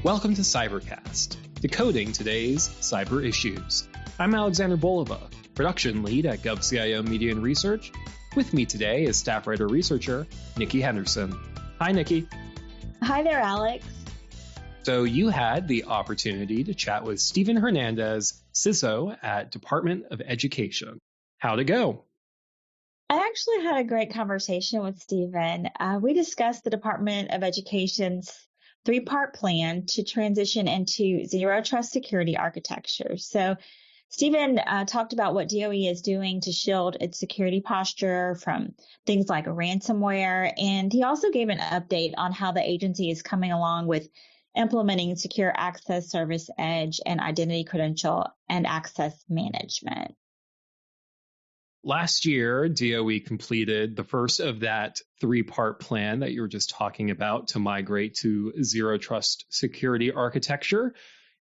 Welcome to Cybercast, decoding today's cyber issues. I'm Alexander Bolova, production lead at GovCIO Media and Research. With me today is staff writer-researcher Nikki Henderson. Hi, Nikki. Hi there, Alex. So you had the opportunity to chat with Steven Hernandez, CISO at Department of Education. How'd it go? I actually had a great conversation with Steven. We discussed the Department of Education's three-part plan to transition into zero trust security architecture. So Steven talked about what DOE is doing to shield its security posture from things like ransomware. And he also gave an update on how the agency is coming along with implementing secure access service edge and identity credential and access management. Last year, DOE completed the first of that three-part plan that you were just talking about to migrate to zero trust security architecture.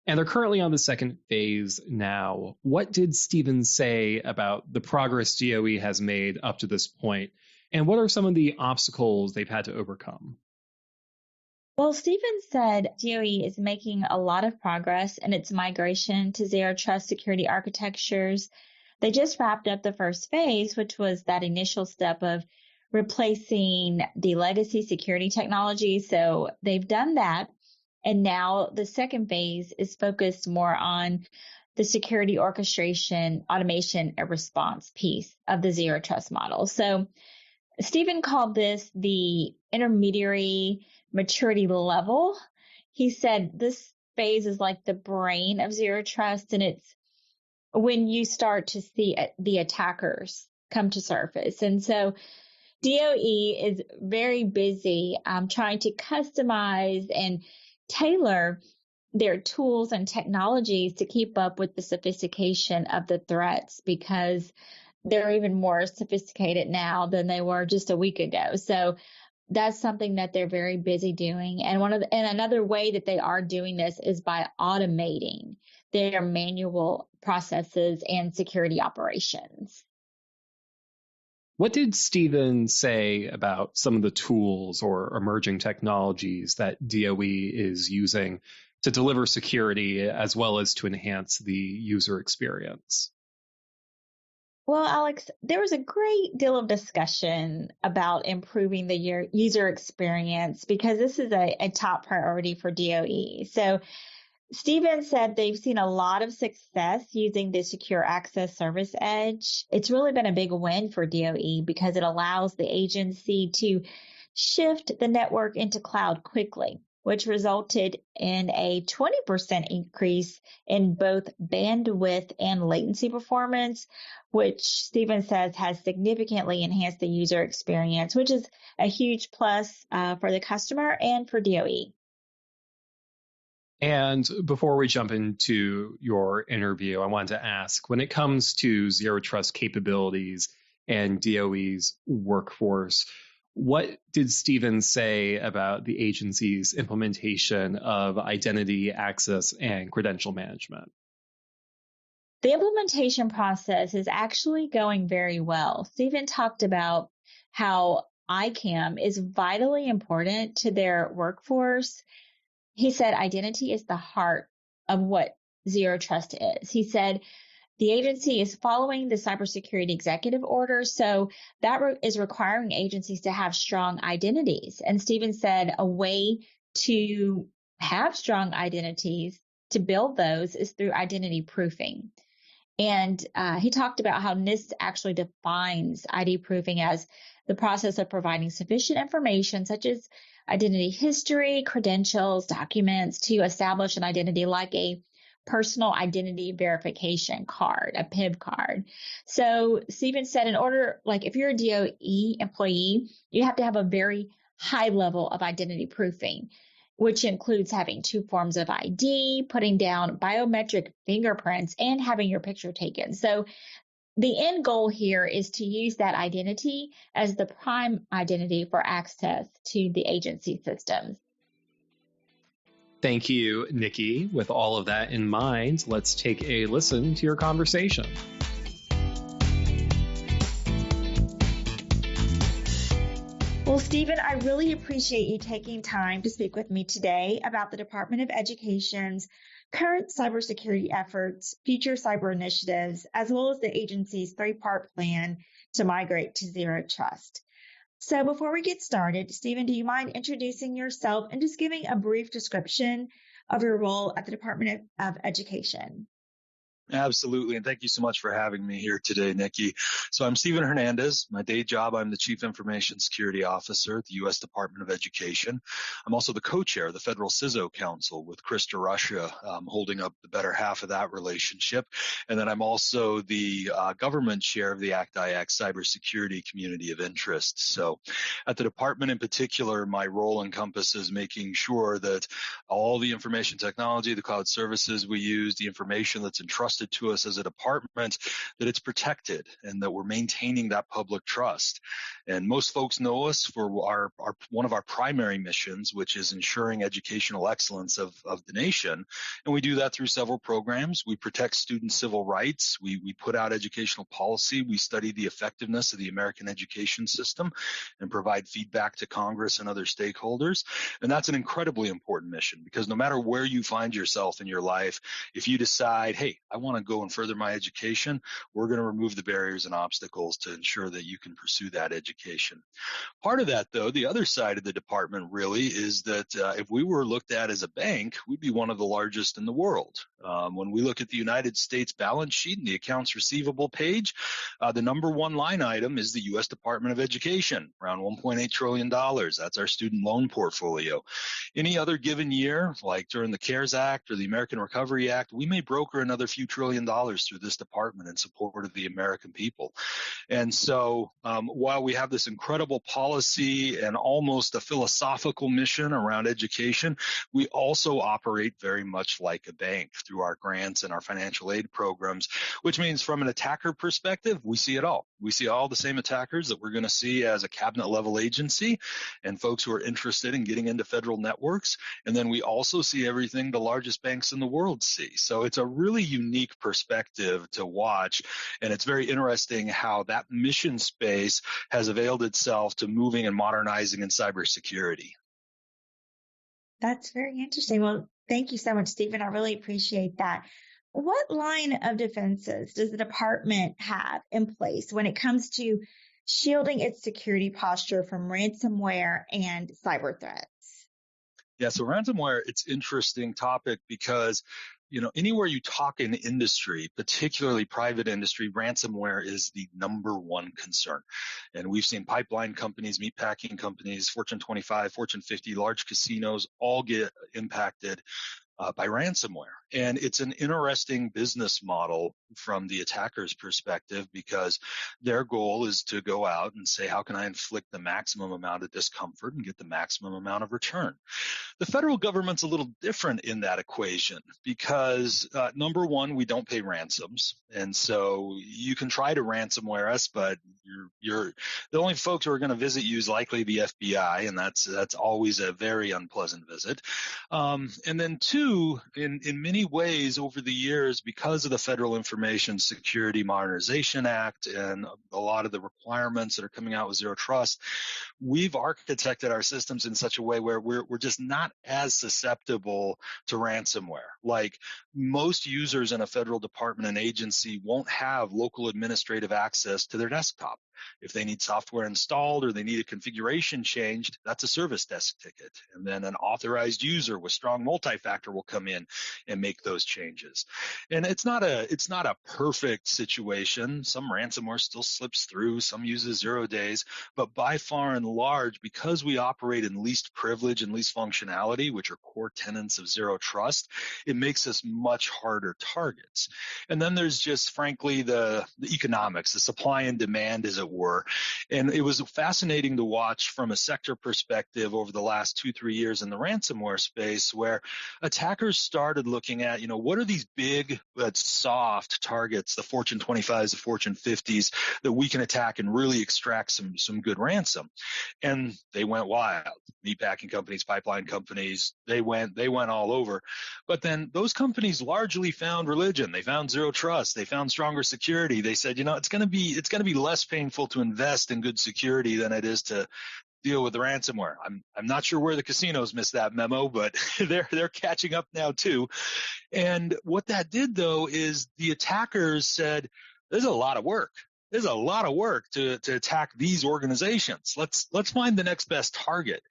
And they're currently on the second phase now. What did Steven say about the progress DOE has made up to this point? And what are some of the obstacles they've had to overcome? Well, Steven said DOE is making a lot of progress in its migration to zero trust security architectures. They just wrapped up the first phase, which was that initial step of replacing the legacy security technology. So they've done that. And now the second phase is focused more on the security orchestration, automation, and response piece of the zero trust model. So Steven called this the intermediary maturity level. He said this phase is like the brain of zero trust, and it's when you start to see the attackers come to surface. And so DOE is very busy trying to customize and tailor their tools and technologies to keep up with the sophistication of the threats, because they're even more sophisticated now than they were just a week ago. So that's something that they're very busy doing. And another way that they are doing this is by automating their manual processes and security operations. What did Steven say about some of the tools or emerging technologies that DOE is using to deliver security as well as to enhance the user experience? Well, Alex, there was a great deal of discussion about improving the user experience because this is a top priority for DOE. So Steven said they've seen a lot of success using the secure access service edge. It's really been a big win for DOE because it allows the agency to shift the network into cloud quickly, which resulted in a 20% increase in both bandwidth and latency performance, which Steven says has significantly enhanced the user experience, which is a huge plus for the customer and for DOE. And before we jump into your interview, I wanted to ask, when it comes to zero trust capabilities and DOE's workforce, what did Steven say about the agency's implementation of identity, access, and credential management? The implementation process is actually going very well. Steven talked about how ICAM is vitally important to their workforce. He said identity is the heart of what zero trust is. He said the agency is following the cybersecurity executive order, so that is requiring agencies to have strong identities. And Steven said a way to have strong identities, to build those, is through identity proofing. And he talked about how NIST actually defines ID proofing as the process of providing sufficient information, such as identity history, credentials, documents, to establish an identity like a personal identity verification card, a PIV card. So Steven said if you're a DOE employee, you have to have a very high level of identity proofing, which includes having two forms of ID, putting down biometric fingerprints, and having your picture taken. So the end goal here is to use that identity as the prime identity for access to the agency systems. Thank you, Nikki. With all of that in mind, let's take a listen to your conversation. Well, Stephen, I really appreciate you taking time to speak with me today about the Department of Education's current cybersecurity efforts, future cyber initiatives, as well as the agency's three-part plan to migrate to zero trust. So before we get started, Stephen, do you mind introducing yourself and just giving a brief description of your role at the Department of Education? Absolutely. And thank you so much for having me here today, Nikki. So I'm Steven Hernandez. My day job, I'm the Chief Information Security Officer at the U.S. Department of Education. I'm also the co-chair of the Federal CISO Council with Krista Russia, holding up the better half of that relationship. And then I'm also the government chair of the ACT-IX Cybersecurity Community of Interest. So at the department in particular, my role encompasses making sure that all the information technology, the cloud services we use, the information that's entrusted to us as a department, that it's protected and that we're maintaining that public trust. And most folks know us for our one of our primary missions, which is ensuring educational excellence of the nation. And we do that through several programs. We protect student civil rights. We put out educational policy. We study the effectiveness of the American education system and provide feedback to Congress and other stakeholders. And that's an incredibly important mission because no matter where you find yourself in your life, if you decide, hey, I want to go and further my education, we're going to remove the barriers and obstacles to ensure that you can pursue that education. Part of that, though, the other side of the department really is that if we were looked at as a bank, we'd be one of the largest in the world. When we look at the United States balance sheet and the accounts receivable page, the number one line item is the U.S. Department of Education, around $1.8 trillion. That's our student loan portfolio. Any other given year, like during the CARES Act or the American Recovery Act, we may broker another few $1 trillion through this department in support of the American people. And so while we have this incredible policy and almost a philosophical mission around education, we also operate very much like a bank through our grants and our financial aid programs, which means from an attacker perspective, we see it all. We see all the same attackers that we're going to see as a cabinet level agency and folks who are interested in getting into federal networks. And then we also see everything the largest banks in the world see. So it's a really unique perspective to watch. And it's very interesting how that mission space has availed itself to moving and modernizing in cybersecurity. That's very interesting. Well, thank you so much, Stephen. I really appreciate that. What line of defenses does the department have in place when it comes to shielding its security posture from ransomware and cyber threats? Yeah, so ransomware, it's an interesting topic because anywhere you talk in industry, particularly private industry, ransomware is the number one concern. And we've seen pipeline companies, meatpacking companies, Fortune 25, Fortune 50, large casinos all get impacted by ransomware. And it's an interesting business model from the attacker's perspective because their goal is to go out and say, how can I inflict the maximum amount of discomfort and get the maximum amount of return? The federal government's a little different in that equation because number one, we don't pay ransoms. And so you can try to ransomware us, but you're the only folks who are going to visit you is likely the FBI. And that's always a very unpleasant visit. And then two, in many ways over the years, because of the Federal Information Security Modernization Act and a lot of the requirements that are coming out with Zero Trust, we've architected our systems in such a way where we're just not as susceptible to ransomware. Like most users in a federal department and agency won't have local administrative access to their desktop. If they need software installed or they need a configuration changed, that's a service desk ticket. And then an authorized user with strong multi-factor will come in and make those changes. And it's not a perfect situation. Some ransomware still slips through, some uses 0 days, but by far and large, because we operate in least privilege and least functionality, which are core tenets of Zero Trust, it makes us much harder targets. And then there's just frankly the economics, the supply and demand, as it were. And it was fascinating to watch from a sector perspective over the last 2-3 years in the ransomware space, where attackers started looking at, what are these big but soft targets, the Fortune 25s, the Fortune 50s, that we can attack and really extract some good ransom. And they went wild. Meatpacking companies, pipeline companies, they went all over. But then those companies largely found religion. They found Zero Trust. They found stronger security. They said, it's going to be less painful to invest in good security than it is to deal with the ransomware. I'm not sure where the casinos missed that memo, but they're catching up now too. And what that did though is the attackers said, there's a lot of work. There's a lot of work to attack these organizations. Let's find the next best target.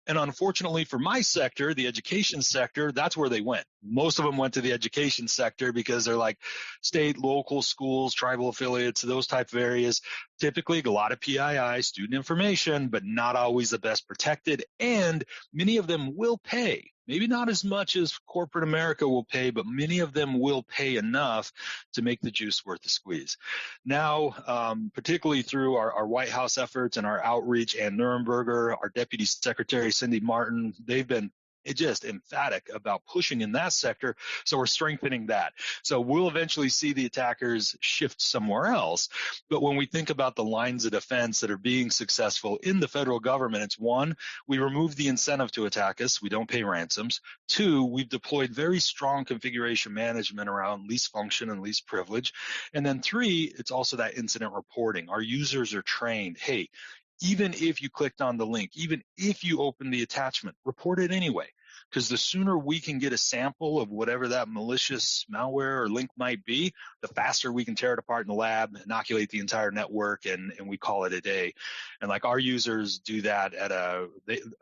And unfortunately for my sector, the education sector, that's where they went. Most of them went to the education sector because they're like state, local schools, tribal affiliates, those type of areas. Typically a lot of PII, student information, but not always the best protected. And many of them will pay. Maybe not as much as corporate America will pay, but many of them will pay enough to make the juice worth the squeeze. Now, particularly through our White House efforts and our outreach, and Nuremberger, our Deputy Secretary, Cindy Martin, they've been just emphatic about pushing in that sector. So we're strengthening that. So we'll eventually see the attackers shift somewhere else. But when we think about the lines of defense that are being successful in the federal government, it's one, we remove the incentive to attack us. We don't pay ransoms. Two, we've deployed very strong configuration management around least function and least privilege. And then three, it's also that incident reporting. Our users are trained. Hey, even if you clicked on the link, even if you opened the attachment, report it anyway. Because the sooner we can get a sample of whatever that malicious malware or link might be, the faster we can tear it apart in the lab, inoculate the entire network, and we call it a day. And like our users do that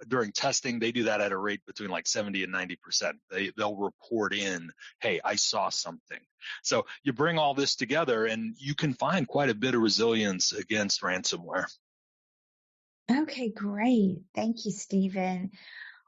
during testing, they do that at a rate between like 70 and 90%. They'll report in, hey, I saw something. So you bring all this together and you can find quite a bit of resilience against ransomware. Okay, great. Thank you, Steven.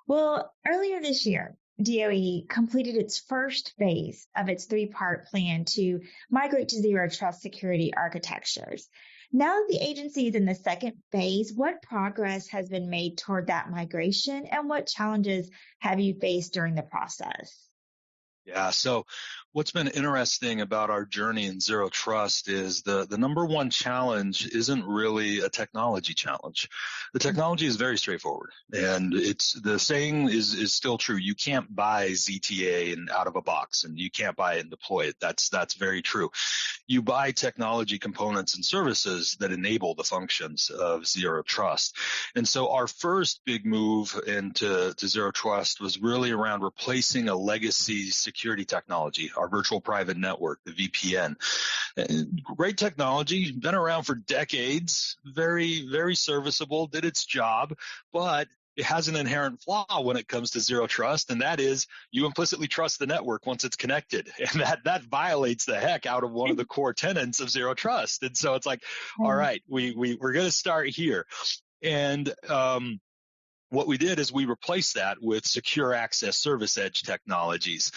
Well, earlier this year, DOE completed its first phase of its three-part plan to migrate to zero trust security architectures. Now that the agency is in the second phase, what progress has been made toward that migration, and what challenges have you faced during the process? Yeah. So what's been interesting about our journey in zero trust is the number one challenge isn't really a technology challenge. The technology is very straightforward, and it's the saying is still true. You can't buy ZTA and out of a box, and you can't buy it and deploy it. That's very true. You buy technology components and services that enable the functions of zero trust. And so our first big move into zero trust was really around replacing a legacy security technology, our virtual private network, the VPN. Great technology, been around for decades, very, very serviceable, did its job, but it has an inherent flaw when it comes to zero trust, and that is you implicitly trust the network once it's connected, and that violates the heck out of one of the core tenets of zero trust. And so it's like, all right, we're going to start here. And what we did is we replaced that with secure access service edge technologies.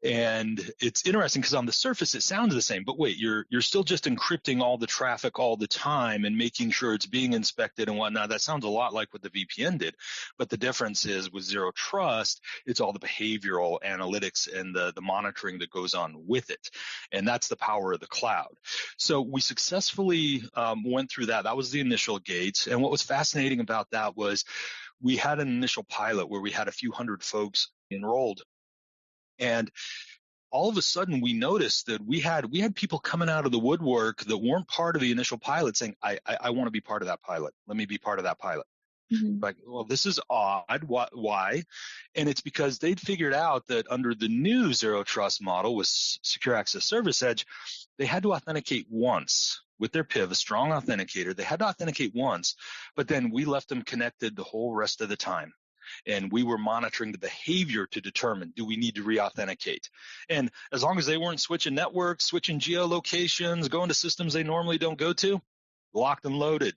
And it's interesting because on the surface it sounds the same, but wait, you're still just encrypting all the traffic all the time and making sure it's being inspected and whatnot. That sounds a lot like what the VPN did. But the difference is with zero trust, it's all the behavioral analytics and the monitoring that goes on with it. And that's the power of the cloud. So we successfully went through that. That was the initial gate. And what was fascinating about that was we had an initial pilot where we had a few hundred folks enrolled. And all of a sudden we noticed that we had people coming out of the woodwork that weren't part of the initial pilot saying, I want to be part of that pilot. Let me be part of that pilot. Mm-hmm. Like, well, this is odd. Why? And it's because they'd figured out that under the new zero trust model with secure access service edge, they had to authenticate once. With their PIV, a strong authenticator, they had to authenticate once, but then we left them connected the whole rest of the time. And we were monitoring the behavior to determine, do we need to re-authenticate? And as long as they weren't switching networks, switching geolocations, going to systems they normally don't go to, locked and loaded,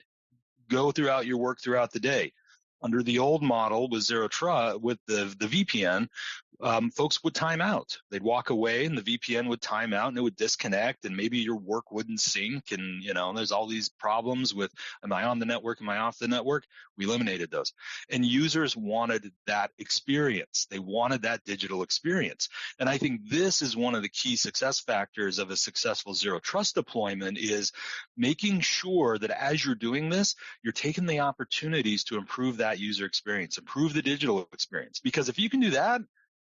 go throughout your work throughout the day. Under the old model with zero trust, with the VPN, folks would time out. They'd walk away and the VPN would time out and it would disconnect and maybe your work wouldn't sync. And, there's all these problems with, am I on the network? Am I off the network? We eliminated those. And users wanted that experience. They wanted that digital experience. And I think this is one of the key success factors of a successful zero trust deployment is making sure that as you're doing this, you're taking the opportunities to improve that user experience, improve the digital experience. Because if you can do that,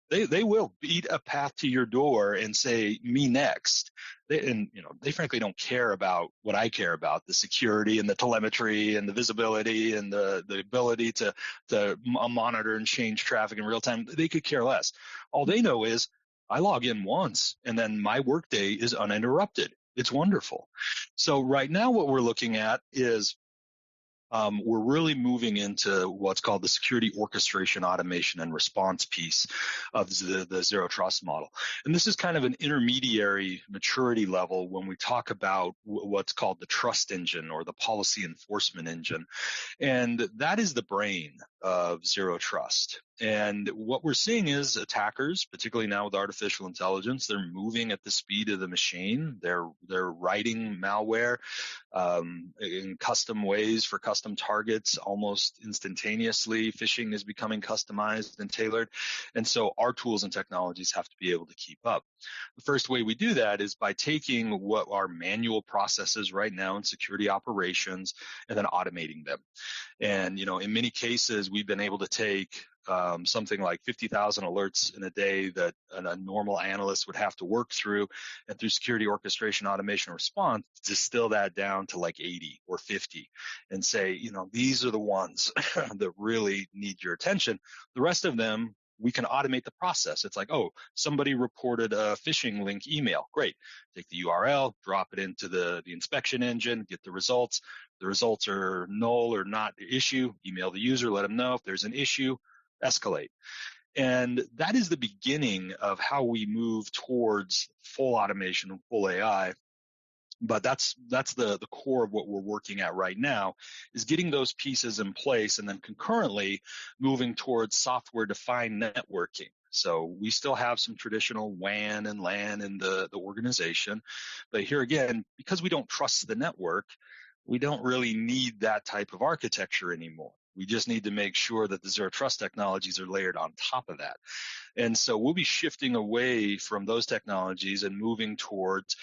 They will beat a path to your door and say, me next. They frankly don't care about what I care about, the security and the telemetry and the visibility and the ability to monitor and change traffic in real time. They could care less. All they know is I log in once and then my workday is uninterrupted. It's wonderful. So right now what we're looking at is we're really moving into what's called the security orchestration, automation, and response piece of the zero trust model. And this is kind of an intermediary maturity level when we talk about what's called the trust engine or the policy enforcement engine. And that is the brain of zero trust. And what we're seeing is attackers, particularly now with artificial intelligence, they're moving at the speed of the machine. They're writing malware in custom ways for custom targets almost instantaneously. Phishing is becoming customized and tailored. And so our tools and technologies have to be able to keep up. The first way we do that is by taking what are manual processes right now in security operations and then automating them. And, in many cases, we've been able to take something like 50,000 alerts in a day that a normal analyst would have to work through, and through security orchestration, automation, response, distill that down to like 80 or 50 and say, these are the ones that really need your attention. The rest of them, we can automate the process. It's like, oh, somebody reported a phishing link email. Great. Take the URL, drop it into the inspection engine, get the results. The results are null or not the issue. Email the user, let them know. If there's an issue, escalate. And that is the beginning of how we move towards full automation and full AI. But that's the core of what we're working at right now, is getting those pieces in place and then concurrently moving towards software-defined networking. So we still have some traditional WAN and LAN in the organization. But here again, because we don't trust the network, we don't really need that type of architecture anymore. We just need to make sure that the zero trust technologies are layered on top of that. And so we'll be shifting away from those technologies and moving towards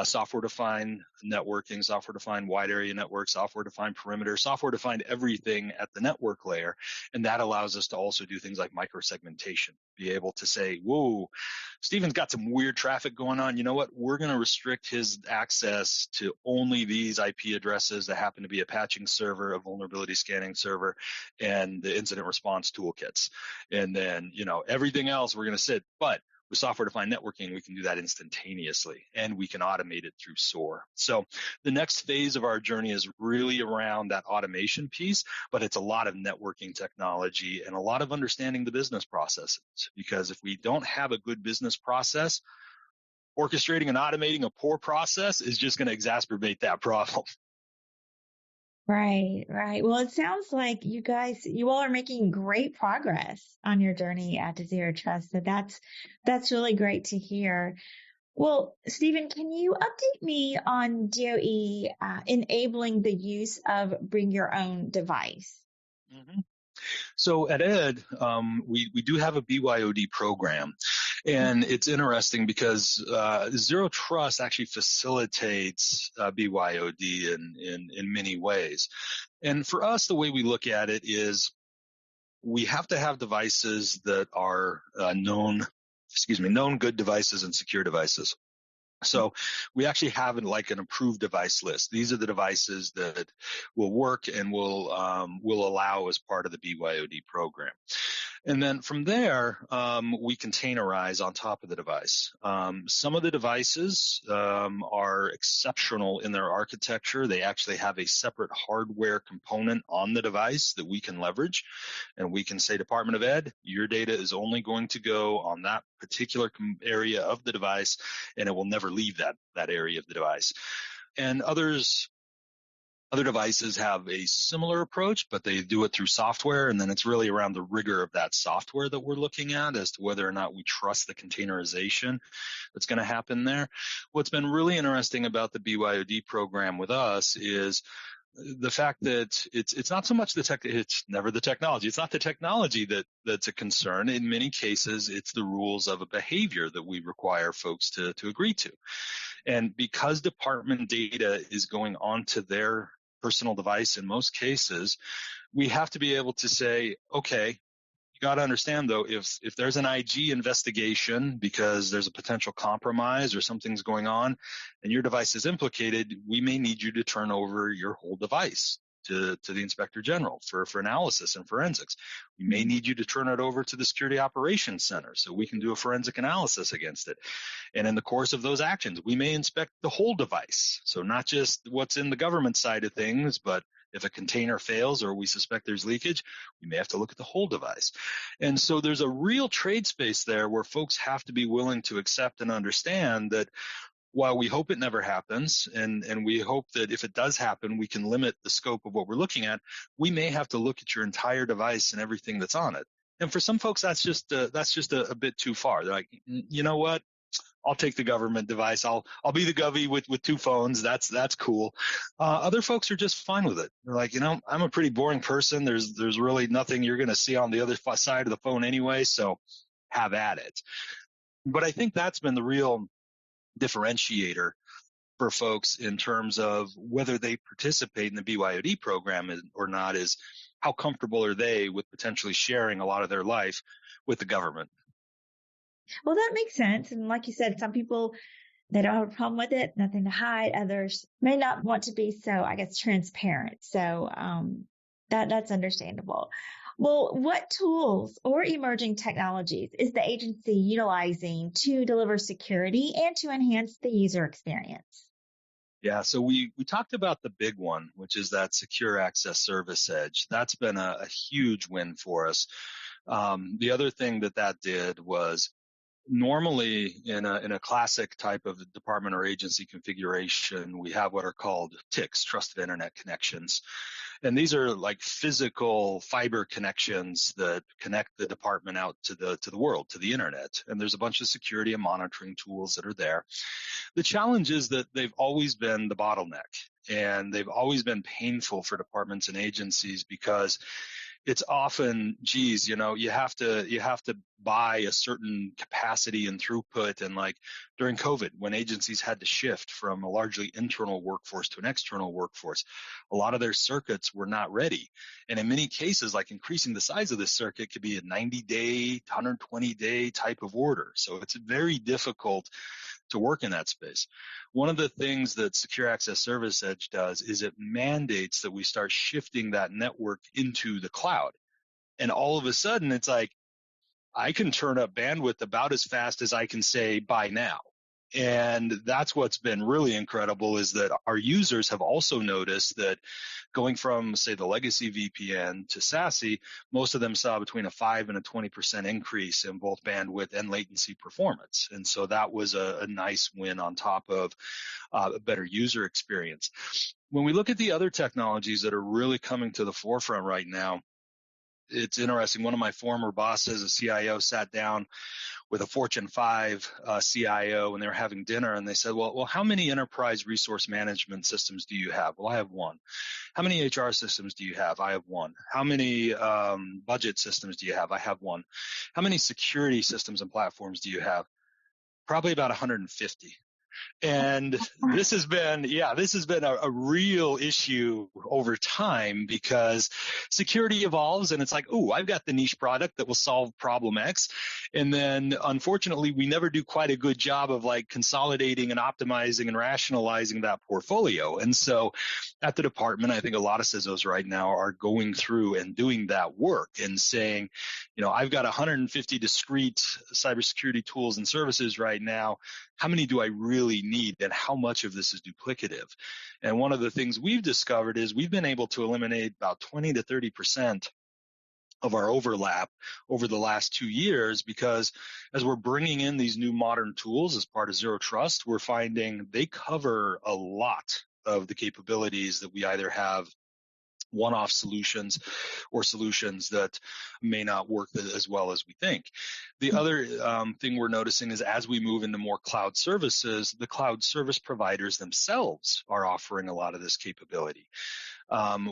software-defined networking, software-defined wide area network, software-defined perimeter, software-defined everything at the network layer. And that allows us to also do things like microsegmentation, be able to say, whoa, Steven's got some weird traffic going on. You know what? We're going to restrict his access to only these IP addresses that happen to be a patching server, a vulnerability scanning server, and the incident response toolkits. And then, everything else we're going to sit. But with software-defined networking, we can do that instantaneously, and we can automate it through SOAR. So the next phase of our journey is really around that automation piece, but it's a lot of networking technology and a lot of understanding the business processes. Because if we don't have a good business process, orchestrating and automating a poor process is just going to exacerbate that problem. Right. Well, it sounds like you all are making great progress on your journey to zero trust. So that's really great to hear. Well, Steven, can you update me on DOE enabling the use of bring your own device? Mm-hmm. So at ED, we do have a BYOD program. And it's interesting because zero trust actually facilitates BYOD in many ways. And for us, the way we look at it is we have to have devices that are known good devices and secure devices. So we actually have an approved device list. These are the devices that will work and will allow as part of the BYOD program. And then from there, we containerize on top of the device. Some of the devices are exceptional in their architecture. They actually have a separate hardware component on the device that we can leverage. And we can say, Department of Ed, your data is only going to go on that particular area of the device, and it will never leave that area of the device. And other devices have a similar approach, but they do it through software, and then it's really around the rigor of that software that we're looking at as to whether or not we trust the containerization that's going to happen there. What's been really interesting about the BYOD program with us is the fact that it's not so much it's never the technology. It's not the technology that's a concern. In many cases, it's the rules of a behavior that we require folks to agree to. And because department data is going onto their personal device in most cases, we have to be able to say, okay, you got to understand, though, if there's an IG investigation because there's a potential compromise or something's going on and your device is implicated, we may need you to turn over your whole device to the Inspector General for analysis and forensics. We may need you to turn it over to the Security Operations Center so we can do a forensic analysis against it. And in the course of those actions, we may inspect the whole device. So not just what's in the government side of things, but if a container fails or we suspect there's leakage, we may have to look at the whole device. And so there's a real trade space there where folks have to be willing to accept and understand that while we hope it never happens, and we hope that if it does happen, we can limit the scope of what we're looking at, we may have to look at your entire device and everything that's on it. And for some folks, that's just a bit too far. They're like, you know what? I'll take the government device. I'll be the govy with two phones. That's cool. Other folks are just fine with it. They're like, I'm a pretty boring person. There's really nothing you're going to see on the other side of the phone anyway. So have at it. But I think that's been the real differentiator for folks in terms of whether they participate in the BYOD program or not, is how comfortable are they with potentially sharing a lot of their life with the government. Well, that makes sense. And like you said, some people, they don't have a problem with it, nothing to hide. Others may not want to be so, I guess, transparent. So that's understandable. Well, what tools or emerging technologies is the agency utilizing to deliver security and to enhance the user experience? Yeah, so we talked about the big one, which is that secure access service edge. That's been a huge win for us. The other thing that did was, normally in a classic type of department or agency configuration, we have what are called TICs, Trusted Internet Connections. And these are like physical fiber connections that connect the department out to the world, to the internet. And there's a bunch of security and monitoring tools that are there. The challenge is that they've always been the bottleneck, and they've always been painful for departments and agencies because it's often, you have to buy a certain capacity and throughput. And like during COVID, when agencies had to shift from a largely internal workforce to an external workforce, a lot of their circuits were not ready. And in many cases, like increasing the size of this circuit could be a 90-day, 120-day type of order. So it's very difficult to work in that space. One of the things that Secure Access Service Edge does is it mandates that we start shifting that network into the cloud. And all of a sudden, it's like, I can turn up bandwidth about as fast as I can say buy now. And that's what's been really incredible, is that our users have also noticed that going from, say, the legacy VPN to SASE, most of them saw between a 5 and a 20% increase in both bandwidth and latency performance. And so that was a nice win on top of a better user experience. When we look at the other technologies that are really coming to the forefront right now, it's interesting. One of my former bosses, a CIO, sat down with a Fortune 5 CIO, and they were having dinner, and they said, well, how many enterprise resource management systems do you have? Well, I have one. How many HR systems do you have? I have one. How many budget systems do you have? I have one. How many security systems and platforms do you have? Probably about 150. And this has been a real issue over time, because security evolves, and it's like, I've got the niche product that will solve problem X. And then unfortunately, we never do quite a good job of like consolidating and optimizing and rationalizing that portfolio. And so at the department, I think a lot of CISOs right now are going through and doing that work and saying, I've got 150 discrete cybersecurity tools and services right now. How many do I really need, and how much of this is duplicative? And one of the things we've discovered is we've been able to eliminate about 20 to 30% of our overlap over the last 2 years, because as we're bringing in these new modern tools as part of Zero Trust, we're finding they cover a lot of the capabilities that we either have one-off solutions or solutions that may not work as well as we think. The other thing we're noticing is as we move into more cloud services, the cloud service providers themselves are offering a lot of this capability.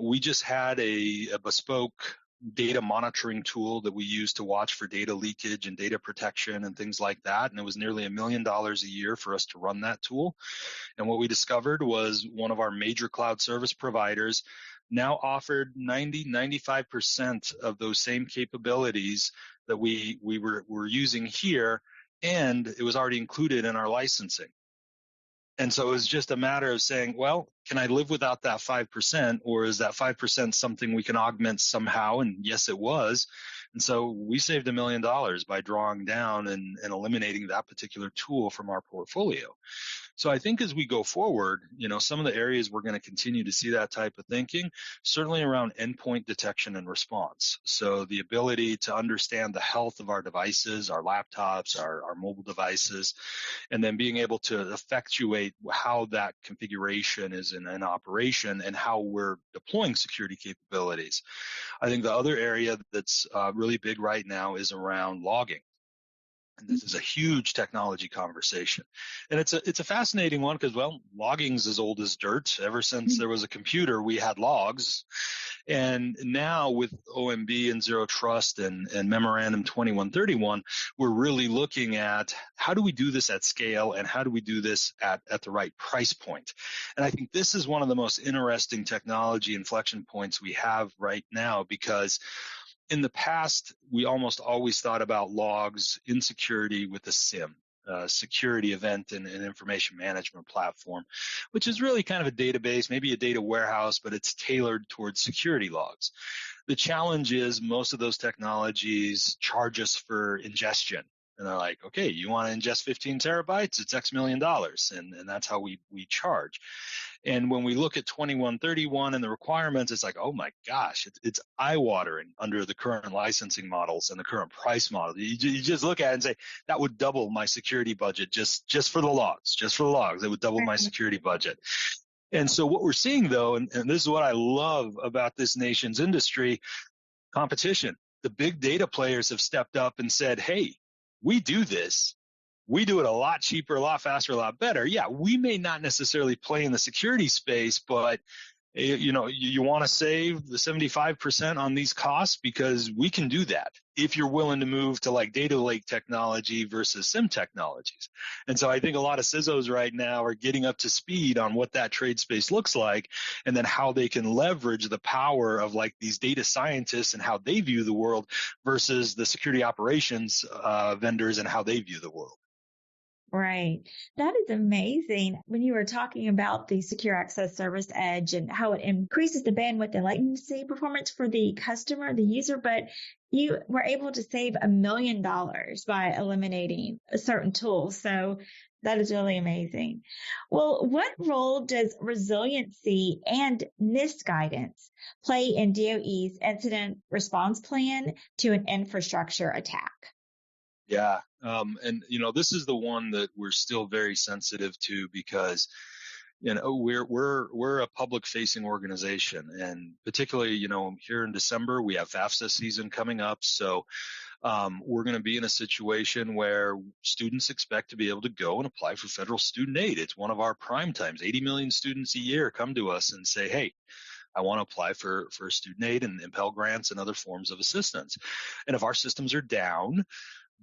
We just had a bespoke data monitoring tool that we use to watch for data leakage and data protection and things like that. And it was nearly $1 million a year for us to run that tool. And what we discovered was one of our major cloud service providers now offered 95% of those same capabilities that we were using here, and it was already included in our licensing. And so it was just a matter of saying, well, can I live without that 5%, or is that 5% something we can augment somehow? And yes, it was. And so we saved $1 million by drawing down and eliminating that particular tool from our portfolio. So I think as we go forward, some of the areas we're going to continue to see that type of thinking, certainly around endpoint detection and response. So the ability to understand the health of our devices, our laptops, our mobile devices, and then being able to effectuate how that configuration is in operation and how we're deploying security capabilities. I think the other area that's really big right now is around logging. And this is a huge technology conversation. And it's a fascinating one because, well, logging's as old as dirt. Ever since there was a computer, we had logs. And now with OMB and Zero Trust and Memorandum 2131, we're really looking at how do we do this at scale and how do we do this at the right price point. And I think this is one of the most interesting technology inflection points we have right now, because in the past, we almost always thought about logs in security with a SIEM, security event and information management platform, which is really kind of a database, maybe a data warehouse, but it's tailored towards security logs. The challenge is most of those technologies charge us for ingestion. And they're like, okay, you want to ingest 15 terabytes? It's X million dollars. And that's how we charge. And when we look at 2131 and the requirements, it's like, oh my gosh, it's eye-watering under the current licensing models and the current price model. You just look at it and say, that would double my security budget just for the logs, It would double my security budget. And so what we're seeing, though, and this is what I love about this nation's industry, competition. The big data players have stepped up and said, hey, we do this. We do it a lot cheaper, a lot faster, a lot better. Yeah, we may not necessarily play in the security space, but you want to save the 75% on these costs, because we can do that if you're willing to move to like data lake technology versus SIEM technologies. And so I think a lot of CISOs right now are getting up to speed on what that trade space looks like, and then how they can leverage the power of like these data scientists and how they view the world versus the security operations vendors and how they view the world. Right. That is amazing. When you were talking about the Secure Access Service Edge and how it increases the bandwidth and latency performance for the customer, the user, but you were able to save $1 million by eliminating a certain tool. So that is really amazing. Well, what role does resiliency and NIST guidance play in DOE's incident response plan to an infrastructure attack? Yeah. And this is the one that we're still very sensitive to, because, we're a public facing organization, and particularly, here in December, we have FAFSA season coming up. So, we're going to be in a situation where students expect to be able to go and apply for federal student aid. It's one of our prime times. 80 million students a year come to us and say, hey, I want to apply for student aid and Pell Grants and other forms of assistance. And if our systems are down,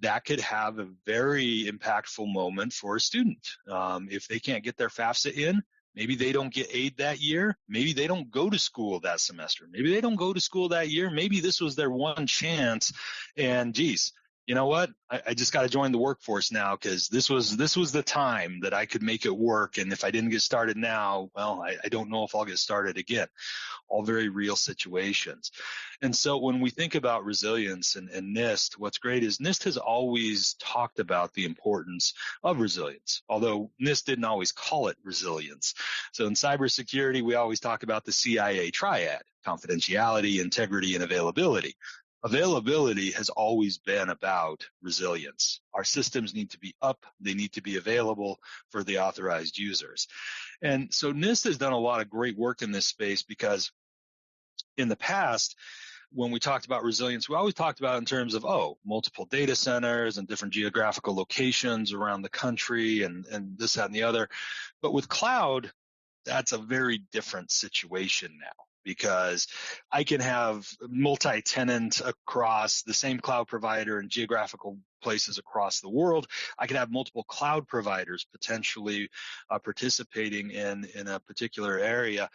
that could have a very impactful moment for a student. If they can't get their FAFSA in, maybe they don't get aid that year. Maybe they don't go to school that semester. Maybe they don't go to school that year. Maybe this was their one chance. And geez, you know what? I just got to join the workforce now, because this was the time that I could make it work. And if I didn't get started now, well, I don't know if I'll get started again. All very real situations. And so when we think about resilience and NIST, what's great is NIST has always talked about the importance of resilience, although NIST didn't always call it resilience. So in cybersecurity, we always talk about the CIA triad: confidentiality, integrity, and availability. Availability has always been about resilience. Our systems need to be up. They need to be available for the authorized users. And so NIST has done a lot of great work in this space, because in the past, when we talked about resilience, we always talked about it in terms of, multiple data centers and different geographical locations around the country and this, that, and the other. But with cloud, that's a very different situation now, because I can have multi-tenant across the same cloud provider and geographical workplaces across the world. I could have multiple cloud providers potentially participating in a particular area.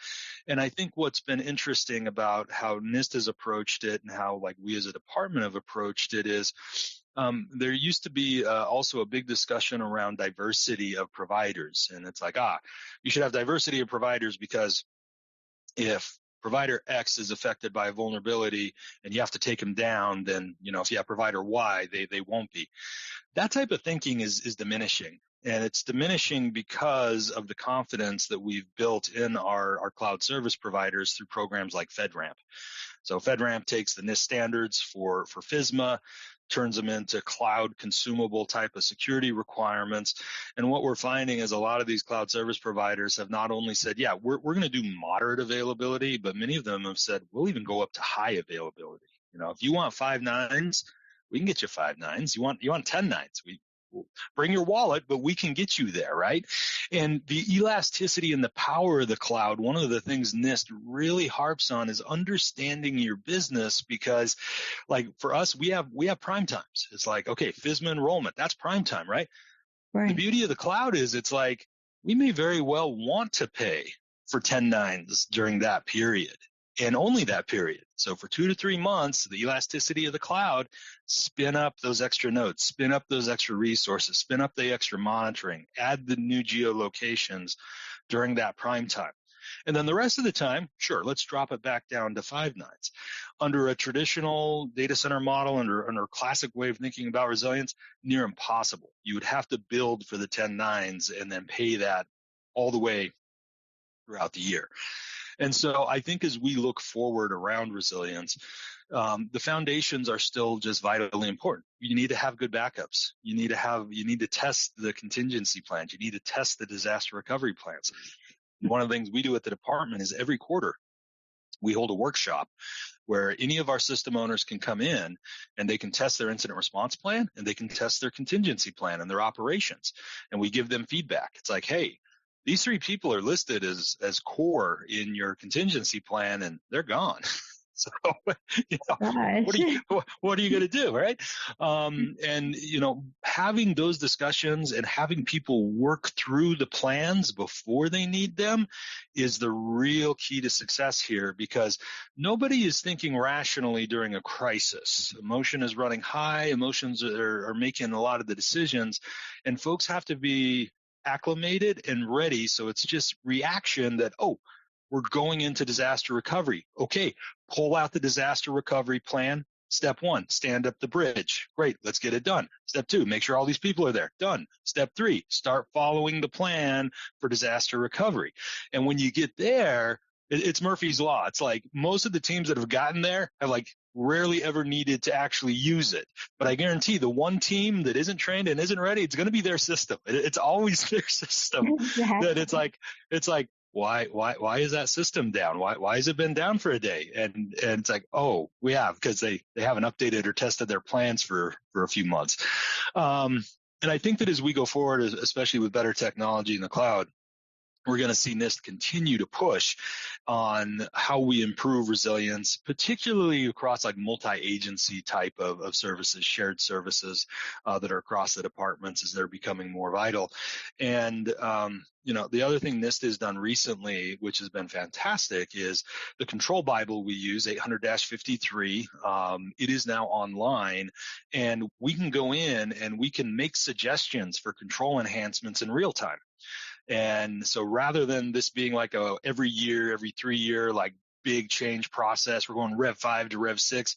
And I think what's been interesting about how NIST has approached it and how like we as a department have approached it is there used to be also a big discussion around diversity of providers. And it's like, you should have diversity of providers because if provider X is affected by a vulnerability and you have to take them down, then, if you have provider Y, they won't be. That type of thinking is diminishing. And it's diminishing because of the confidence that we've built in our cloud service providers through programs like FedRAMP. So FedRAMP takes the NIST standards for FISMA, turns them into cloud consumable type of security requirements. And what we're finding is a lot of these cloud service providers have not only said, yeah, we're going to do moderate availability, but many of them have said, we'll even go up to high availability. If you want 5 nines, we can get you 5 nines. You want 10 nines. We'll bring your wallet, but we can get you there, right? And the elasticity and the power of the cloud, one of the things NIST really harps on is understanding your business because, like for us, we have prime times. It's like, okay, FISMA enrollment, that's prime time, right? Right. The beauty of the cloud is it's like we may very well want to pay for 10 nines during that period. And only that period. So for 2 to 3 months, the elasticity of the cloud, spin up those extra nodes, spin up those extra resources, spin up the extra monitoring, add the new geolocations during that prime time. And then the rest of the time, sure, let's drop it back down to 5 nines. Under a traditional data center model, under a classic way of thinking about resilience, near impossible. You would have to build for the 10 nines and then pay that all the way throughout the year. And so I think as we look forward around resilience, the foundations are still just vitally important. You need to have good backups. You need to test the contingency plans. You need to test the disaster recovery plans. One of the things we do at the department is every quarter we hold a workshop where any of our system owners can come in and they can test their incident response plan and they can test their contingency plan and their operations. And we give them feedback. It's like, hey, these 3 people are listed as core in your contingency plan and they're gone. So, what are you going to do, right? And, having those discussions and having people work through the plans before they need them is the real key to success here because nobody is thinking rationally during a crisis. Emotion is running high. Emotions are making a lot of the decisions and folks have to be acclimated and ready. So it's just reaction that, we're going into disaster recovery. Okay, pull out the disaster recovery plan. Step 1, stand up the bridge. Great, let's get it done. Step 2, make sure all these people are there. Done. Step 3, start following the plan for disaster recovery. And when you get there, it's Murphy's Law. It's like most of the teams that have gotten there have rarely ever needed to actually use it. But I guarantee the one team that isn't trained and isn't ready, it's going to be their system. It's always their system. Exactly. That it's like, why is that system down? Why has it been down for a day? And it's like, we have, because they haven't updated or tested their plans for a few months. And I think that as we go forward, especially with better technology in the cloud, we're going to see NIST continue to push on how we improve resilience, particularly across multi-agency type of services, shared services that are across the departments as they're becoming more vital. And, the other thing NIST has done recently, which has been fantastic, is the control Bible we use, 800-53. It is now online, and we can go in and we can make suggestions for control enhancements in real time. And so rather than this being every year, every 3 year, big change process, we're going Rev 5 to Rev 6,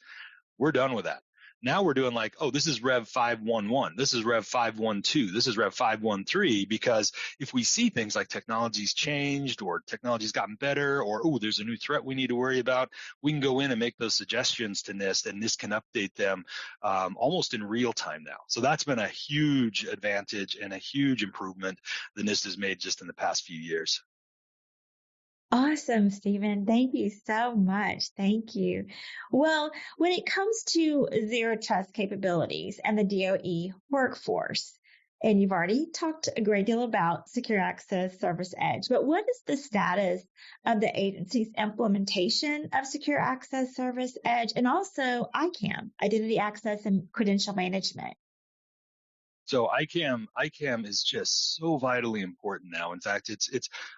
we're done with that. Now we're doing this is Rev 511, this is Rev 512, this is Rev 513, because if we see things like technology's changed or technology's gotten better or, there's a new threat we need to worry about, we can go in and make those suggestions to NIST and NIST can update them almost in real time now. So that's been a huge advantage and a huge improvement that NIST has made just in the past few years. Awesome, Steven. Thank you so much. Thank you. Well, when it comes to zero trust capabilities and the DOE workforce, and you've already talked a great deal about Secure Access Service Edge, but what is the status of the agency's implementation of Secure Access Service Edge and also ICAM, Identity Access and Credential Management? So ICAM is just so vitally important now. In fact,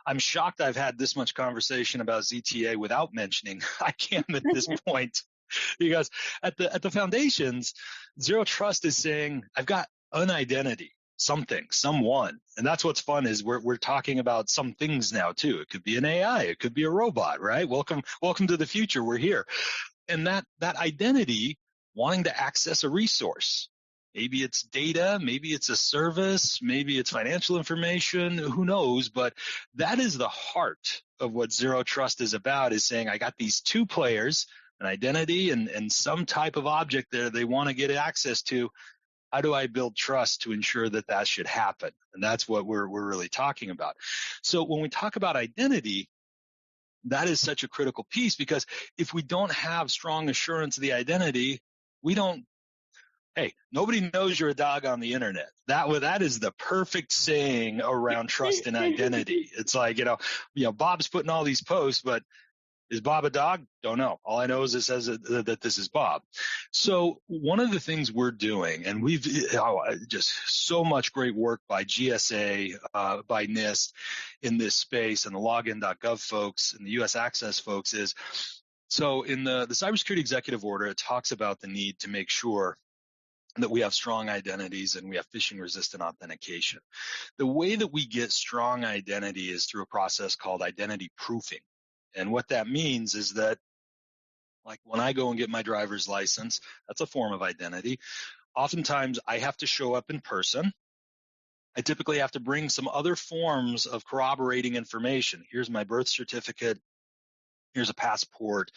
I'm shocked I've had this much conversation about ZTA without mentioning ICAM at this point, because at the foundations, Zero Trust is saying, I've got an identity, something, someone. And that's what's fun is we're talking about some things now too. It could be an AI, it could be a robot, right? Welcome to the future. We're here. And that identity wanting to access a resource. Maybe it's data, maybe it's a service, maybe it's financial information, who knows? But that is the heart of what Zero Trust is about, is saying, I got these two players, an identity and some type of object there they want to get access to. How do I build trust to ensure that that should happen? And that's what we're really talking about. So when we talk about identity, that is such a critical piece, because if we don't have strong assurance of the identity, hey, nobody knows you're a dog on the internet. That is the perfect saying around trust and identity. It's like, Bob's putting all these posts, but is Bob a dog? Don't know. All I know is it says that this is Bob. So one of the things we're doing, and we've just so much great work by GSA, by NIST in this space, and the login.gov folks and the US Access folks is, so in the cybersecurity executive order, it talks about the need to make sure that we have strong identities and we have phishing resistant authentication. The way that we get strong identity is through a process called identity proofing. And what that means is that, like when I go and get my driver's license, that's a form of identity. Oftentimes I have to show up in person. I typically have to bring some other forms of corroborating information. Here's my birth certificate. Here's a passport.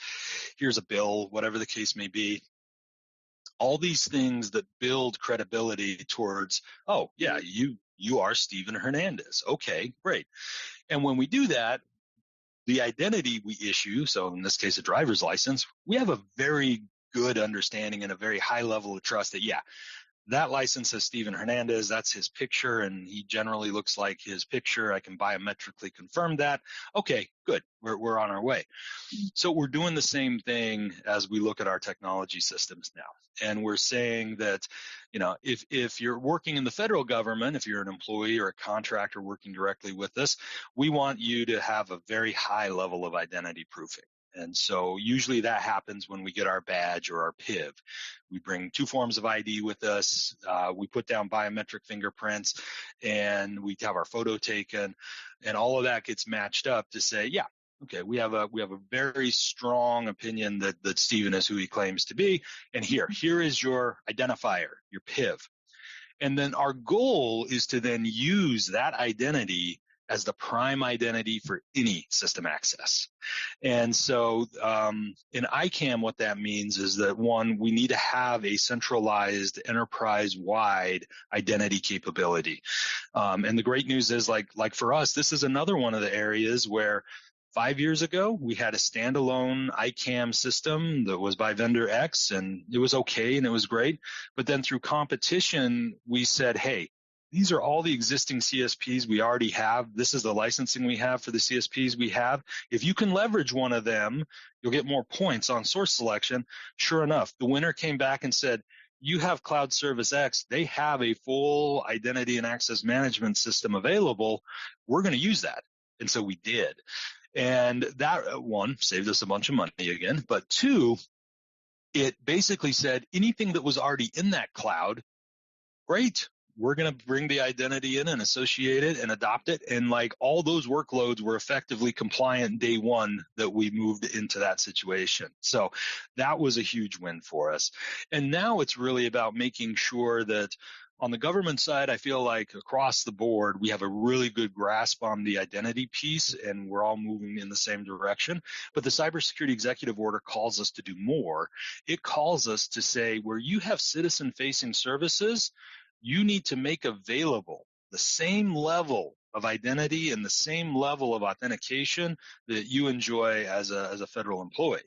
Here's a bill, whatever the case may be. All these things that build credibility towards, oh, yeah, you are Steven Hernandez. Okay, great. And when we do that, the identity we issue, so in this case, a driver's license, we have a very good understanding and a very high level of trust that, yeah, that license says Steven Hernandez, that's his picture, and he generally looks like his picture. I can biometrically confirm that. Okay, good. We're on our way. So we're doing the same thing as we look at our technology systems now. And we're saying that, if you're working in the federal government, if you're an employee or a contractor working directly with us, we want you to have a very high level of identity proofing. And so usually that happens when we get our badge or our PIV. We bring two forms of ID with us. We put down biometric fingerprints, and we have our photo taken, and all of that gets matched up to say, yeah, okay, we have a very strong opinion that Steven is who he claims to be. And here is your identifier, your PIV. And then our goal is to then use that identity as the prime identity for any system access. And so in ICAM, what that means is that, one, we need to have a centralized enterprise-wide identity capability. And the great news is, like for us, this is another one of the areas where 5 years ago, we had a standalone ICAM system that was by vendor X, and it was okay and it was great. But then through competition, we said, hey, these are all the existing CSPs we already have. This is the licensing we have for the CSPs we have. If you can leverage one of them, you'll get more points on source selection. Sure enough, the winner came back and said, you have Cloud Service X. They have a full identity and access management system available. We're going to use that. And so we did. And that, one, saved us a bunch of money again. But two, it basically said anything that was already in that cloud, great. We're going to bring the identity in and associate it and adopt it. And like all those workloads were effectively compliant day one that we moved into that situation. So that was a huge win for us. And now it's really about making sure that on the government side, I feel like across the board, we have a really good grasp on the identity piece, and we're all moving in the same direction. But the cybersecurity executive order calls us to do more. It calls us to say, where you have citizen-facing services, you need to make available the same level of identity and the same level of authentication that you enjoy as a federal employee.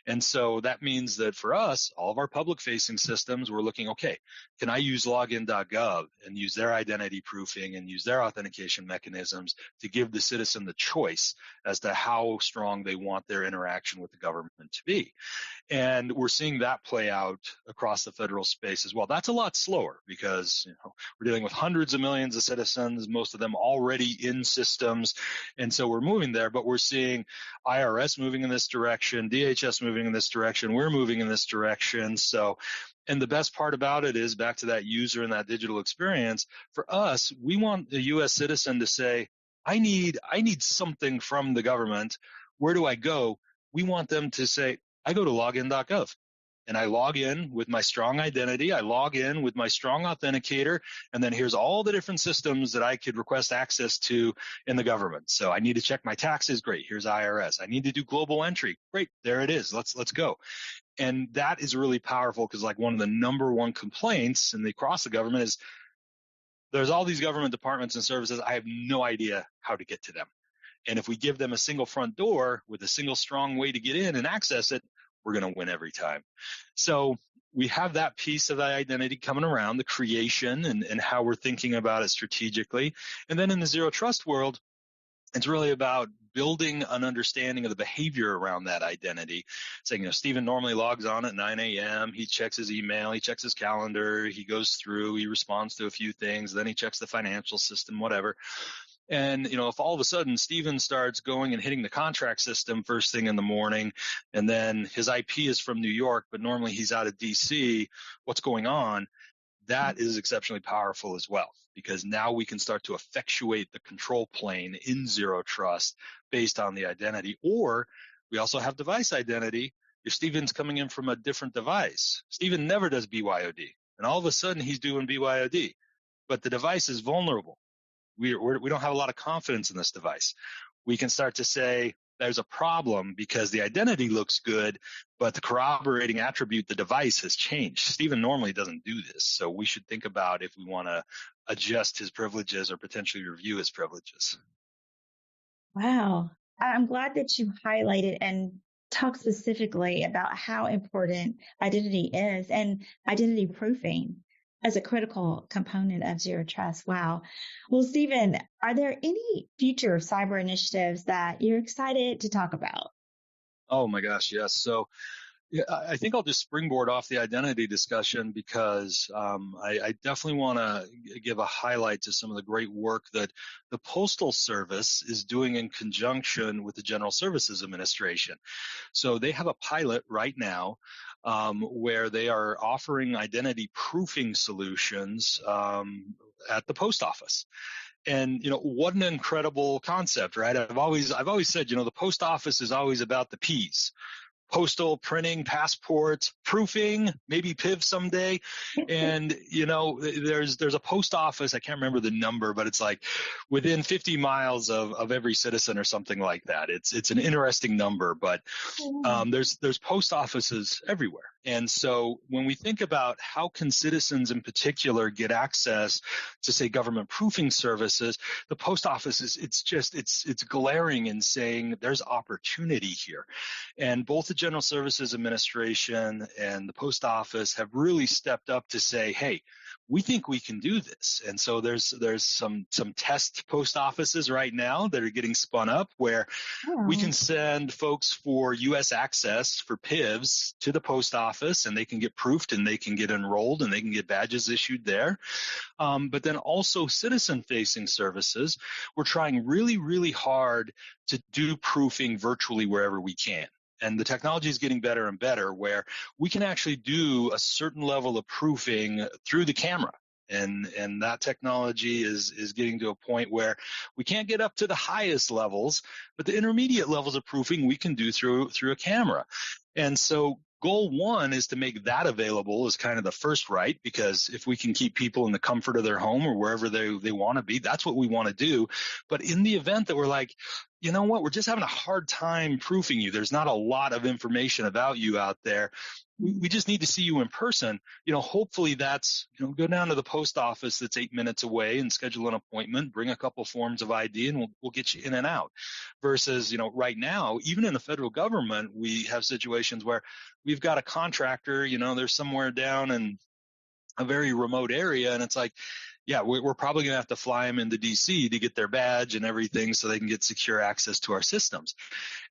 And so that means that for us, all of our public facing systems, we're looking, okay, can I use login.gov and use their identity proofing and use their authentication mechanisms to give the citizen the choice as to how strong they want their interaction with the government to be? And we're seeing that play out across the federal space as well. That's a lot slower because we're dealing with hundreds of millions of citizens, most of them already in systems. And so we're moving there, but we're seeing IRS moving in this direction, DHS moving in this direction, we're moving in this direction. So, and the best part about it is back to that user and that digital experience. For us, we want the U.S. citizen to say, I need something from the government. Where do I go? We want them to say, I go to login.gov and I log in with my strong identity. I log in with my strong authenticator. And then here's all the different systems that I could request access to in the government. So I need to check my taxes. Great. Here's IRS. I need to do global entry. Great. There it is. Let's go. And that is really powerful because like one of the number one complaints across the government is there's all these government departments and services. I have no idea how to get to them. And if we give them a single front door with a single strong way to get in and access it, we're going to win every time. So we have that piece of the identity coming around, the creation and how we're thinking about it strategically. And then in the zero trust world, it's really about building an understanding of the behavior around that identity. Saying, Steven normally logs on at 9 a.m. He checks his email, he checks his calendar, he goes through, he responds to a few things, then he checks the financial system, whatever. And, if all of a sudden Steven starts going and hitting the contract system first thing in the morning, and then his IP is from New York, but normally he's out of DC, what's going on? That is exceptionally powerful as well, because now we can start to effectuate the control plane in zero trust based on the identity. Or we also have device identity. If Steven's coming in from a different device, Steven never does BYOD, and all of a sudden he's doing BYOD, but the device is vulnerable. We don't have a lot of confidence in this device. We can start to say there's a problem because the identity looks good, but the corroborating attribute, the device, has changed. Steven normally doesn't do this, so we should think about if we want to adjust his privileges or potentially review his privileges. Wow. I'm glad that you highlighted and talked specifically about how important identity is and identity proofing as a critical component of zero trust. Wow. Well, Steven, are there any future cyber initiatives that you're excited to talk about? Oh my gosh, yes. So I think I'll just springboard off the identity discussion because I definitely want to give a highlight to some of the great work that the Postal Service is doing in conjunction with the General Services Administration. So they have a pilot right now where they are offering identity proofing solutions at the post office. And, what an incredible concept, right? I've always said, the post office is always about the P's. Postal, printing, passports, proofing, maybe PIV someday. And, there's a post office, I can't remember the number, but it's like within 50 miles of every citizen or something like that. It's an interesting number, but there's post offices everywhere. And so when we think about how can citizens in particular get access to, say, government proofing services, the post office it's glaring in saying there's opportunity here. And both the General Services Administration and the post office have really stepped up to say, hey, we think we can do this. And so there's some test post offices right now that are getting spun up where we can send folks for U.S. access for PIVs to the post office, and they can get proofed and they can get enrolled and they can get badges issued there. But then also citizen-facing services, we're trying really, really hard to do proofing virtually wherever we can. And the technology is getting better and better where we can actually do a certain level of proofing through the camera. And that technology is getting to a point where we can't get up to the highest levels, but the intermediate levels of proofing we can do through a camera. And so goal one is to make that available as kind of the first right, because if we can keep people in the comfort of their home or wherever they want to be, that's what we want to do. But in the event that we're like, you know what, we're just having a hard time proofing you. There's not a lot of information about you out there. We just need to see you in person. Hopefully that's, go down to the post office that's 8 minutes away and schedule an appointment, bring a couple forms of ID, and we'll get you in and out. Versus, right now, even in the federal government, we have situations where we've got a contractor, they're somewhere down in a very remote area, and it's like, yeah, we're probably going to have to fly them into DC to get their badge and everything so they can get secure access to our systems.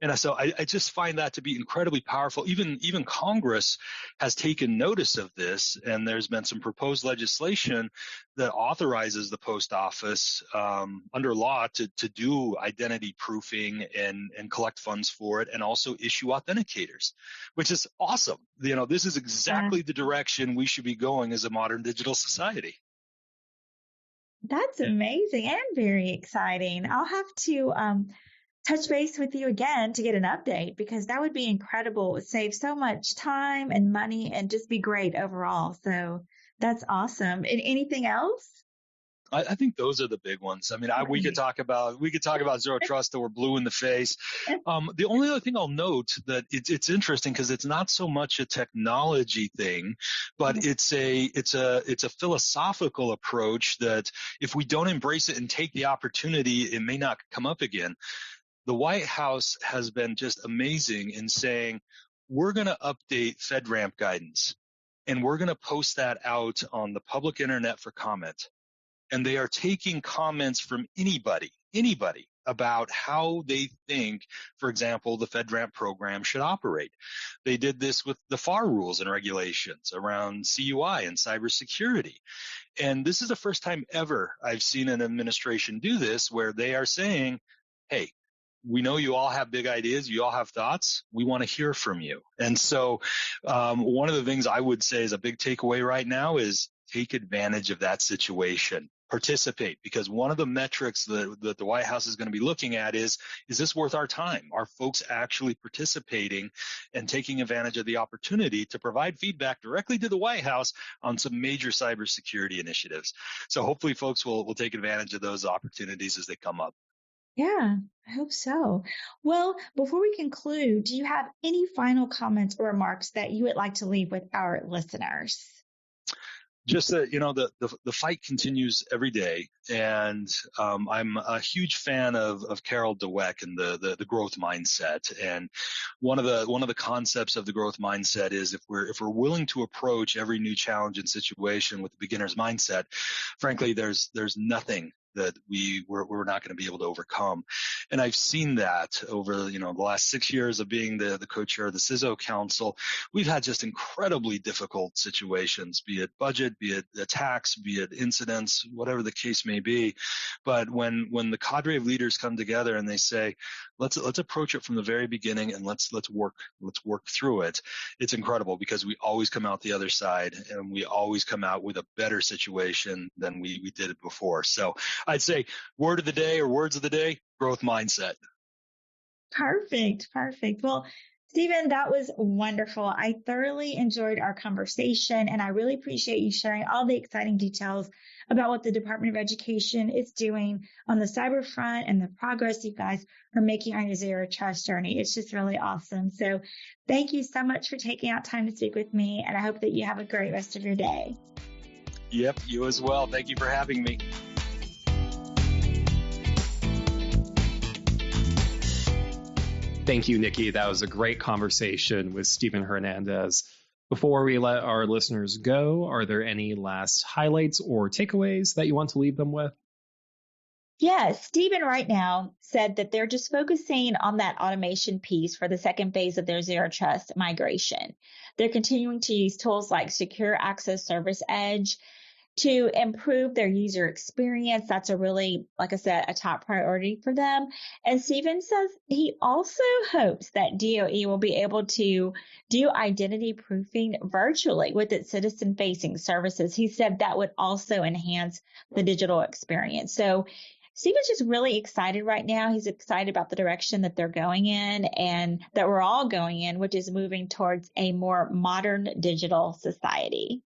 And so I just find that to be incredibly powerful. Even Congress has taken notice of this, and there's been some proposed legislation that authorizes the post office under law to do identity proofing and collect funds for it, and also issue authenticators, which is awesome. This is exactly the direction we should be going as a modern digital society. That's amazing and very exciting. I'll have to touch base with you again to get an update, because that would be incredible. It would save so much time and money and just be great overall. So that's awesome. And anything else? I think those are the big ones. I mean, we could talk about zero trust till we're blue in the face. The only other thing I'll note that it's interesting, because it's not so much a technology thing, but it's a philosophical approach that if we don't embrace it and take the opportunity, it may not come up again. The White House has been just amazing in saying, we're going to update FedRAMP guidance, and we're going to post that out on the public internet for comment. And they are taking comments from anybody about how they think, for example, the FedRAMP program should operate. They did this with the FAR rules and regulations around CUI and cybersecurity. And this is the first time ever I've seen an administration do this, where they are saying, hey, we know you all have big ideas. You all have thoughts. We want to hear from you. And so one of the things I would say is a big takeaway right now is take advantage of that situation. Participate, because one of the metrics that the White House is going to be looking at is this worth our time? Are folks actually participating and taking advantage of the opportunity to provide feedback directly to the White House on some major cybersecurity initiatives? So hopefully folks will take advantage of those opportunities as they come up. Yeah, I hope so. Well, before we conclude, do you have any final comments or remarks that you would like to leave with our listeners? Just that, the fight continues every day. And I'm a huge fan of Carol Dweck and the growth mindset. And one of the concepts of the growth mindset is if we're willing to approach every new challenge and situation with the beginner's mindset, frankly, there's nothing that we're not going to be able to overcome. And I've seen that over, the last 6 years of being the co-chair of the CISO Council. We've had just incredibly difficult situations, be it budget, be it attacks, be it incidents, whatever the case may be. But when the cadre of leaders come together and they say, let's approach it from the very beginning and let's work through it, it's incredible, because we always come out the other side, and we always come out with a better situation than we did it before. So I'd say words of the day, growth mindset. Perfect. Well, Steven, that was wonderful. I thoroughly enjoyed our conversation, and I really appreciate you sharing all the exciting details about what the Department of Education is doing on the cyber front and the progress you guys are making on your zero trust journey. It's just really awesome. So thank you so much for taking out time to speak with me, and I hope that you have a great rest of your day. Yep, you as well. Thank you for having me. Thank you, Nikki. That was a great conversation with Steven Hernandez. Before we let our listeners go, are there any last highlights or takeaways that you want to leave them with? Yes, Steven right now said that they're just focusing on that automation piece for the second phase of their zero trust migration. They're continuing to use tools like Secure Access Service Edge to improve their user experience. That's a really, like I said, a top priority for them. And Steven says he also hopes that DOE will be able to do identity proofing virtually with its citizen-facing services. He said that would also enhance the digital experience. So Steven's just really excited right now. He's excited about the direction that they're going in and that we're all going in, which is moving towards a more modern digital society.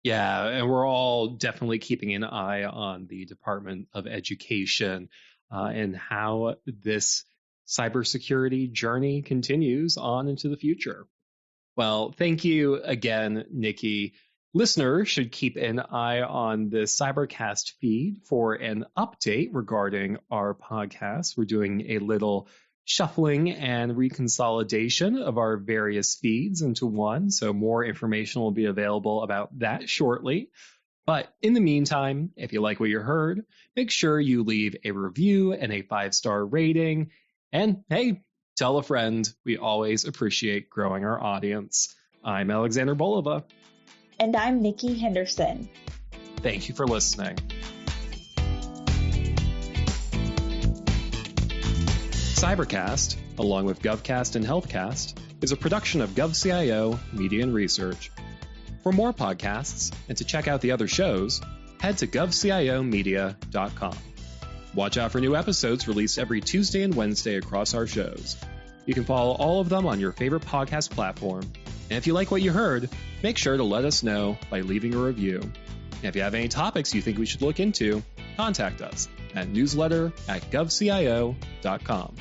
Yeah, and we're all definitely keeping an eye on the Department of Education. and how this cybersecurity journey continues on into the future. Well, thank you again, Nikki. Listeners should keep an eye on the Cybercast feed for an update regarding our podcast. We're doing a little shuffling and reconsolidation of our various feeds into one, so more information will be available about that shortly. But in the meantime, if you like what you heard, make sure you leave a review and a 5-star rating. And hey, tell a friend. We always appreciate growing our audience. I'm Alexander Bolova. And I'm Nikki Henderson. Thank you for listening. Cybercast, along with GovCast and HealthCast, is a production of GovCIO Media and Research. For more podcasts and to check out the other shows, head to govciomedia.com. Watch out for new episodes released every Tuesday and Wednesday across our shows. You can follow all of them on your favorite podcast platform. And if you like what you heard, make sure to let us know by leaving a review. And if you have any topics you think we should look into, contact us at newsletter@govcio.com.